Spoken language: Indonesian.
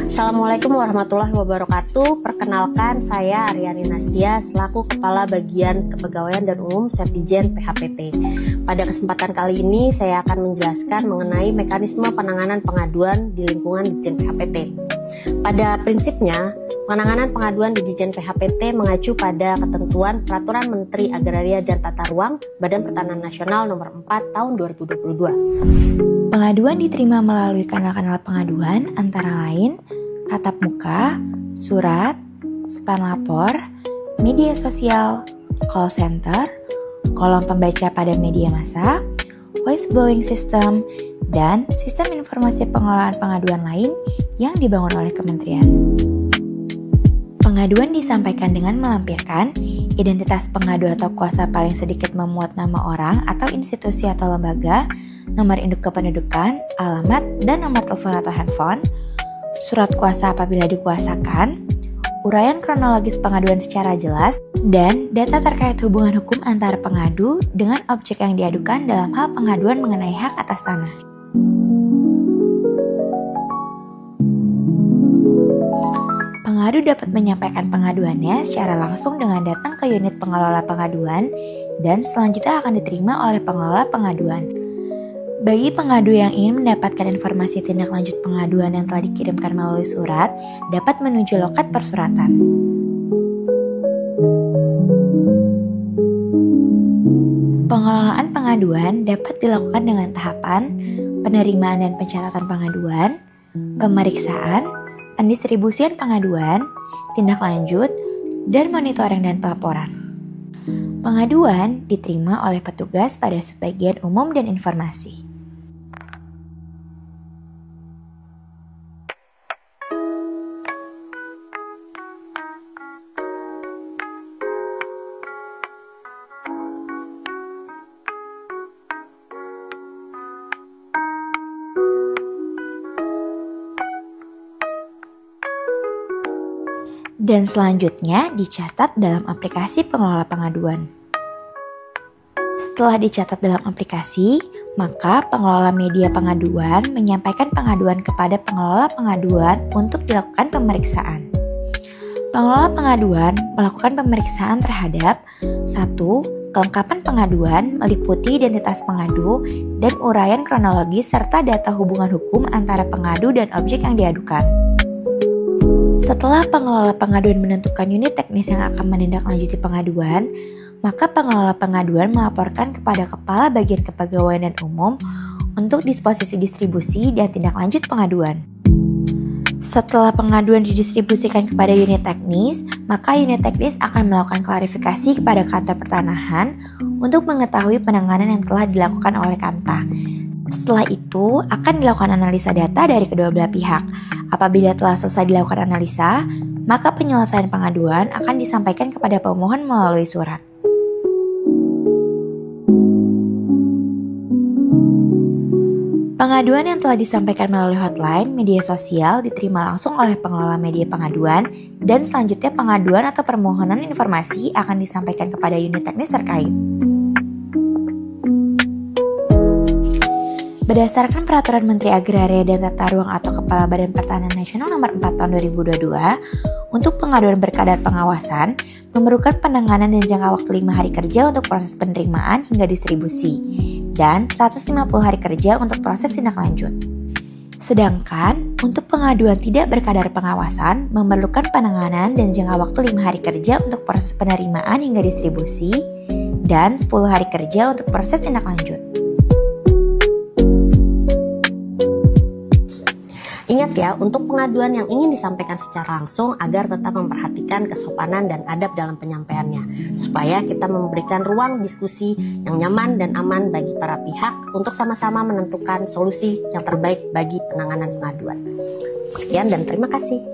Assalamualaikum warahmatullahi wabarakatuh. Perkenalkan, saya Aryani Nastia selaku Kepala Bagian Kepegawaian dan Umum Septijen PHPT. Pada kesempatan kali ini saya akan menjelaskan mengenai mekanisme penanganan pengaduan di lingkungan Ditjen PHPT. Pada prinsipnya, penanganan pengaduan di Ditjen PHPT mengacu pada ketentuan Peraturan Menteri Agraria dan Tata Ruang Badan Pertanahan Nasional Nomor 4 Tahun 2022. Pengaduan diterima melalui kanal-kanal pengaduan antara lain tatap muka, surat, span lapor, media sosial, call center, kolom pembaca pada media massa, voice blowing system, dan sistem informasi pengelolaan pengaduan lain yang dibangun oleh kementerian. Pengaduan disampaikan dengan melampirkan identitas pengadu atau kuasa paling sedikit memuat nama orang atau institusi atau lembaga, nomor induk kependudukan, alamat, dan nomor telepon atau handphone, surat kuasa apabila dikuasakan, uraian kronologis pengaduan secara jelas, dan data terkait hubungan hukum antara pengadu dengan objek yang diadukan dalam hal pengaduan mengenai hak atas tanah. Pengadu dapat menyampaikan pengaduannya secara langsung dengan datang ke unit pengelola pengaduan dan selanjutnya akan diterima oleh pengelola pengaduan. Bagi pengadu yang ingin mendapatkan informasi tindak lanjut pengaduan yang telah dikirimkan melalui surat, dapat menuju loket persuratan. Pengelolaan pengaduan dapat dilakukan dengan tahapan penerimaan dan pencatatan pengaduan, pemeriksaan, pendistribusian pengaduan, tindak lanjut, dan monitoring dan pelaporan. Pengaduan diterima oleh petugas pada Subbagian Umum dan Informasi. Dan selanjutnya dicatat dalam aplikasi pengelola pengaduan. Setelah dicatat dalam aplikasi, maka pengelola media pengaduan menyampaikan pengaduan kepada pengelola pengaduan untuk dilakukan pemeriksaan. Pengelola pengaduan melakukan pemeriksaan terhadap 1. Kelengkapan pengaduan meliputi identitas pengadu dan uraian kronologis serta data hubungan hukum antara pengadu dan objek yang diadukan. Setelah pengelola pengaduan menentukan unit teknis yang akan menindaklanjuti pengaduan, maka pengelola pengaduan melaporkan kepada Kepala Bagian Kepegawaian dan Umum untuk disposisi distribusi dan tindak lanjut pengaduan. Setelah pengaduan didistribusikan kepada unit teknis, maka unit teknis akan melakukan klarifikasi kepada Kantor Pertanahan untuk mengetahui penanganan yang telah dilakukan oleh Kanta. Setelah itu, akan dilakukan analisa data dari kedua belah pihak. Apabila telah selesai dilakukan analisa, maka penyelesaian pengaduan akan disampaikan kepada pemohon melalui surat. Pengaduan yang telah disampaikan melalui hotline, media sosial diterima langsung oleh pengelola media pengaduan dan selanjutnya pengaduan atau permohonan informasi akan disampaikan kepada unit teknis terkait. Berdasarkan Peraturan Menteri Agraria dan Tata Ruang atau Kepala Badan Pertanahan Nasional Nomor 4 Tahun 2022, untuk pengaduan berkadar pengawasan memerlukan penanganan dan jangka waktu 5 hari kerja untuk proses penerimaan hingga distribusi dan 150 hari kerja untuk proses tindak lanjut. Sedangkan untuk pengaduan tidak berkadar pengawasan memerlukan penanganan dan jangka waktu 5 hari kerja untuk proses penerimaan hingga distribusi dan 10 hari kerja untuk proses tindak lanjut. Ingat ya, untuk pengaduan yang ingin disampaikan secara langsung agar tetap memperhatikan kesopanan dan adab dalam penyampaiannya, supaya kita memberikan ruang diskusi yang nyaman dan aman bagi para pihak untuk sama-sama menentukan solusi yang terbaik bagi penanganan pengaduan. Sekian dan terima kasih.